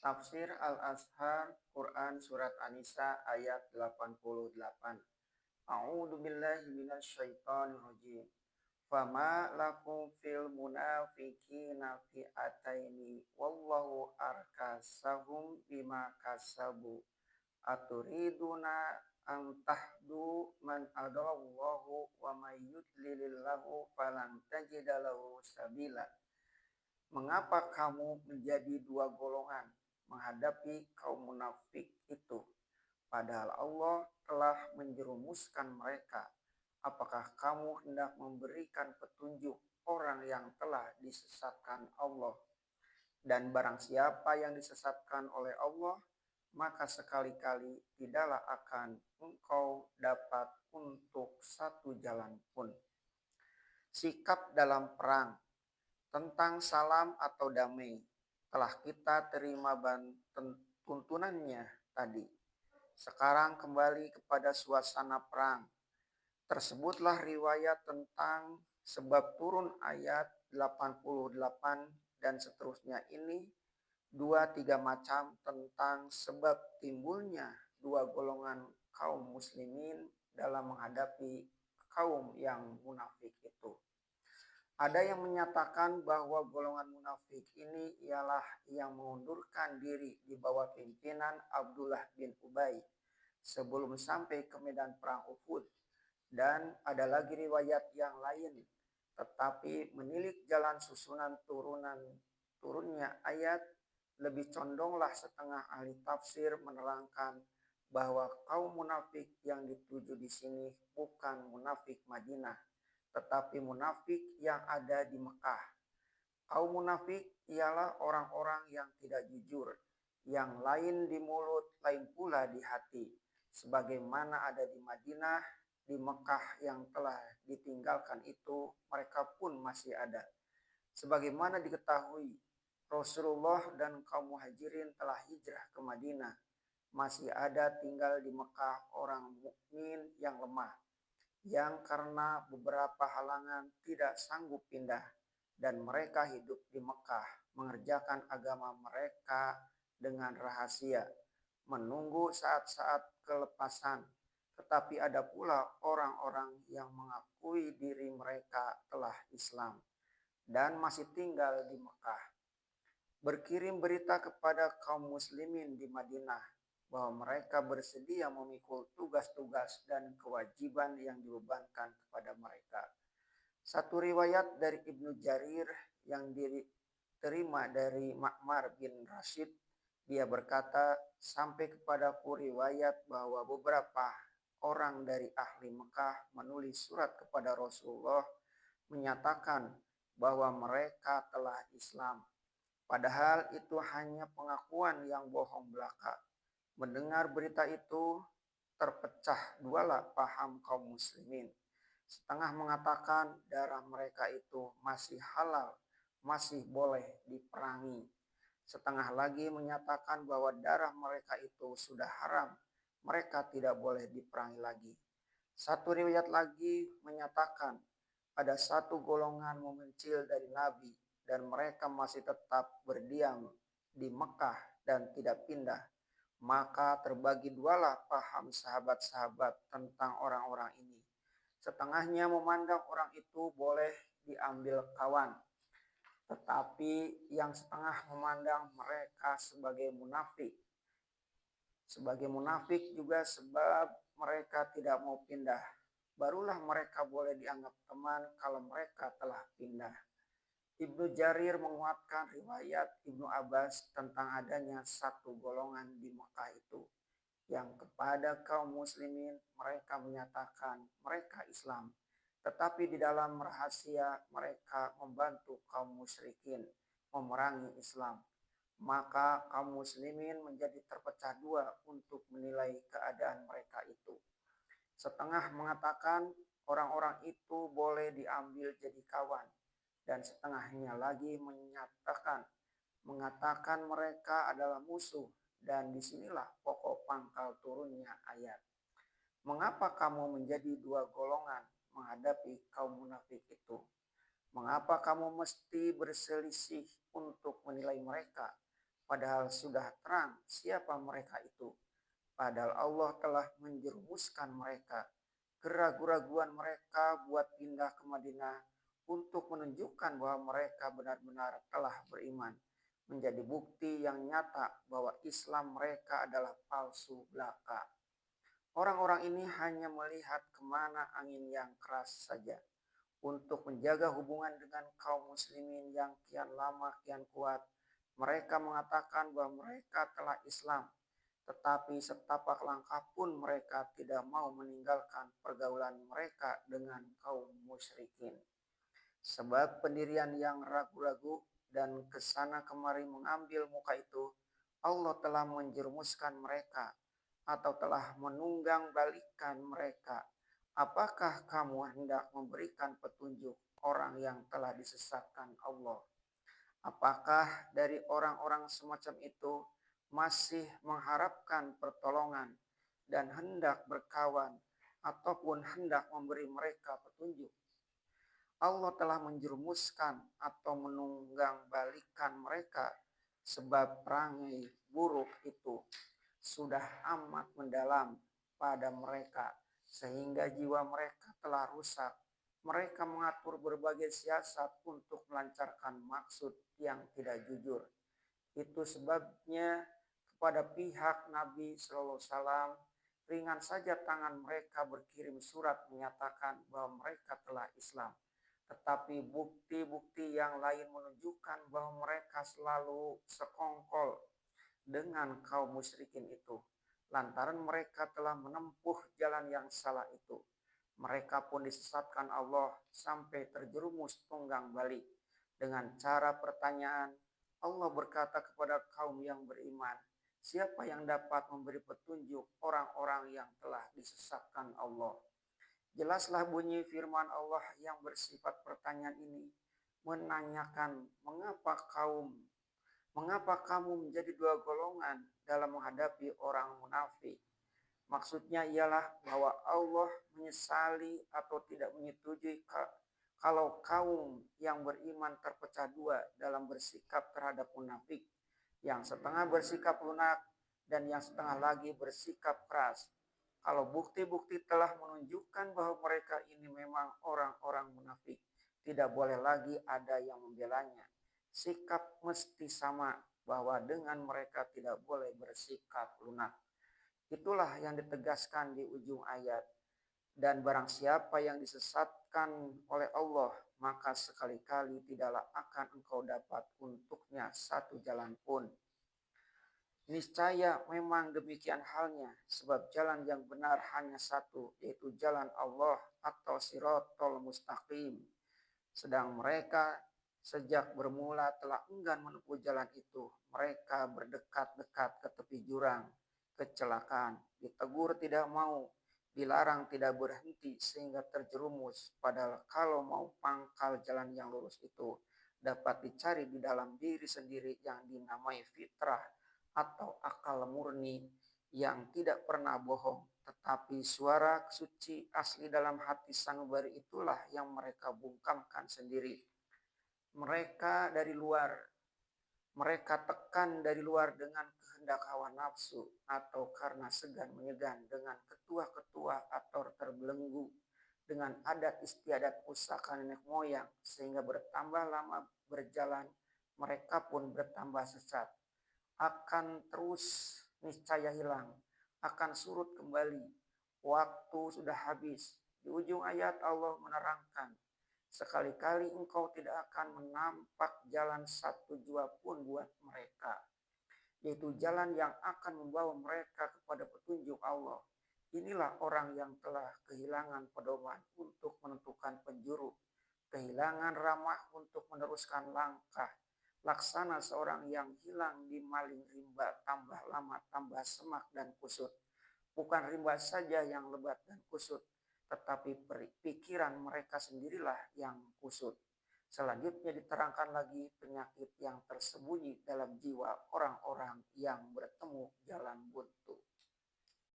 Tafsir Al-Azhar Quran Surat An-Nisa ayat 88. A'udzu billahi minasyaitonir rajim. Fama lakum fil munafiqina fi'ataini wallahu arkasahum bima kasabu aturiduna an tahdu man adallahu wa may yudlilillahu falan tajida lahu sabila. Mengapa kamu menjadi dua golongan menghadapi kaum munafik itu? Padahal Allah telah menjerumuskan mereka. Apakah kamu hendak memberikan petunjuk orang yang telah disesatkan Allah? Dan barang siapa yang disesatkan oleh Allah, maka sekali-kali tidaklah akan engkau dapat untuk satu jalan pun. Sikap dalam perang tentang salam atau damai telah kita terima tuntunannya tadi. Sekarang kembali kepada suasana perang. Tersebutlah riwayat tentang sebab turun ayat 88 dan seterusnya ini 2-3 macam tentang sebab timbulnya dua golongan kaum muslimin dalam menghadapi kaum yang munafik itu. Ada yang menyatakan bahwa golongan munafik ini ialah yang mengundurkan diri di bawah pimpinan Abdullah bin Ubay sebelum sampai ke medan perang Uhud. Dan ada lagi riwayat yang lain, tetapi menilik jalan susunan turunnya ayat, lebih condonglah setengah ahli tafsir menerangkan bahwa kaum munafik yang dituju di sini bukan munafik Madinah, tetapi munafik yang ada di Mekah. Kaum munafik ialah orang-orang yang tidak jujur, yang lain di mulut, lain pula di hati. Sebagaimana ada di Madinah, di Mekah yang telah ditinggalkan itu, mereka pun masih ada. Sebagaimana diketahui, Rasulullah dan kaum muhajirin telah hijrah ke Madinah. Masih ada tinggal di Mekah orang mukmin yang lemah, yang karena beberapa halangan tidak sanggup pindah, dan mereka hidup di Mekah mengerjakan agama mereka dengan rahasia, menunggu saat-saat kelepasan. Tetapi ada pula orang-orang yang mengakui diri mereka telah Islam dan masih tinggal di Mekah, berkirim berita kepada kaum muslimin di Madinah bahwa mereka bersedia memikul tugas-tugas dan kewajiban yang dibebankan kepada mereka. Satu riwayat dari Ibnu Jarir yang diterima dari Ma'mar bin Rashid, dia berkata, sampai kepadaku riwayat bahwa beberapa orang dari ahli Mekah menulis surat kepada Rasulullah menyatakan bahwa mereka telah Islam. Padahal itu hanya pengakuan yang bohong belaka. Mendengar berita itu, terpecah dualah paham kaum muslimin. Setengah mengatakan darah mereka itu masih halal, masih boleh diperangi. Setengah lagi menyatakan bahwa darah mereka itu sudah haram, mereka tidak boleh diperangi lagi. Satu riwayat lagi menyatakan ada satu golongan memencil dari Nabi dan mereka masih tetap berdiam di Mekah dan tidak pindah. Maka terbagi dualah paham sahabat-sahabat tentang orang-orang ini. Setengahnya memandang orang itu boleh diambil kawan, tetapi yang setengah memandang mereka sebagai munafik. Sebagai munafik juga sebab mereka tidak mau pindah. Barulah mereka boleh dianggap teman kalau mereka telah pindah. Ibnu Jarir menguatkan riwayat Ibnu Abbas tentang adanya satu golongan di Mekah itu, yang kepada kaum muslimin mereka menyatakan mereka Islam, tetapi di dalam rahasia mereka membantu kaum musyrikin memerangi Islam. Maka kaum muslimin menjadi terpecah dua untuk menilai keadaan mereka itu. Setengah mengatakan orang-orang itu boleh diambil jadi kawan, dan setengahnya lagi mengatakan mereka adalah musuh, dan disinilah pokok pangkal turunnya ayat. Mengapa kamu menjadi dua golongan menghadapi kaum munafik itu? Mengapa kamu mesti berselisih untuk menilai mereka? padahal sudah terang siapa mereka itu. Padahal Allah telah menjerumuskan mereka. Keraguan-raguan mereka buat pindah ke Madinah untuk menunjukkan bahwa mereka benar-benar telah beriman. Menjadi bukti yang nyata bahwa Islam mereka adalah palsu belaka. Orang-orang ini hanya melihat kemana angin yang keras saja. Untuk menjaga hubungan dengan kaum muslimin yang kian lama kian kuat, mereka mengatakan bahwa mereka telah Islam, tetapi setapak langkah pun mereka tidak mau meninggalkan pergaulan mereka dengan kaum musyrikin. Sebab pendirian yang ragu-ragu dan kesana kemari mengambil muka itu, Allah telah menjerumuskan mereka atau telah menunggang balikan mereka. Apakah kamu hendak memberikan petunjuk orang yang telah disesatkan Allah? Apakah dari orang-orang semacam itu masih mengharapkan pertolongan dan hendak berkawan ataupun hendak memberi mereka petunjuk? Allah telah menjerumuskan atau menunggang balikan mereka sebab perangai buruk itu sudah amat mendalam pada mereka sehingga jiwa mereka telah rusak. Mereka mengatur berbagai siasat untuk melancarkan maksud yang tidak jujur. Itu sebabnya kepada pihak Nabi Sallallahu Alaihi Wasallam ringan saja tangan mereka berkirim surat menyatakan bahwa mereka telah Islam. Tetapi bukti-bukti yang lain menunjukkan bahwa mereka selalu sekongkol dengan kaum musyrikin itu. Lantaran mereka telah menempuh jalan yang salah itu. Mereka pun disesatkan Allah sampai terjerumus tunggang balik. Dengan cara pertanyaan, Allah berkata kepada kaum yang beriman, siapa yang dapat memberi petunjuk orang-orang yang telah disesatkan Allah? Jelaslah bunyi firman Allah yang bersifat pertanyaan ini, menanyakan mengapa kamu menjadi dua golongan dalam menghadapi orang munafik. Maksudnya ialah bahwa Allah menyesali atau tidak menyetujui kalau kaum yang beriman terpecah dua dalam bersikap terhadap munafik. Yang setengah bersikap lunak dan yang setengah lagi bersikap keras. Kalau bukti-bukti telah menunjukkan bahwa mereka ini memang orang-orang munafik, tidak boleh lagi ada yang membelanya. Sikap mesti sama bahwa dengan mereka tidak boleh bersikap lunak. Itulah yang ditegaskan di ujung ayat. Dan barang siapa yang disesatkan oleh Allah, maka sekali-kali tidaklah akan engkau dapat untuknya satu jalan pun. Niscaya memang demikian halnya, sebab jalan yang benar hanya satu, yaitu jalan Allah atau Shirathul Mustaqim. Sedang mereka sejak bermula telah enggan menempuh jalan itu. Mereka berdekat-dekat ke tepi jurang, kecelakaan, ditegur tidak mau, dilarang tidak berhenti sehingga terjerumus. Padahal kalau mau pangkal jalan yang lurus itu dapat dicari di dalam diri sendiri yang dinamai fitrah atau akal murni yang tidak pernah bohong. Tetapi suara suci asli dalam hati sanubari itulah yang mereka bungkamkan sendiri. Mereka tekan dari luar dengan kehendak hawa nafsu atau karena segan menyegan dengan ketua-ketua atau terbelenggu dengan adat istiadat pusaka nenek moyang sehingga bertambah lama berjalan mereka pun bertambah sesat. Akan terus niscaya hilang, akan surut kembali. Waktu sudah habis. Di ujung ayat Allah menerangkan, sekali-kali engkau tidak akan menampak jalan satu jua pun buat mereka, yaitu jalan yang akan membawa mereka kepada petunjuk Allah. Inilah orang yang telah kehilangan pedoman untuk menentukan penjuru, kehilangan ramah untuk meneruskan langkah, laksana seorang yang hilang di maling rimba, tambah lama tambah semak dan kusut. Bukan rimba saja yang lebat dan kusut, tetapi pikiran mereka sendirilah yang kusut. Selanjutnya diterangkan lagi penyakit yang tersembunyi dalam jiwa orang-orang yang bertemu jalan buntu.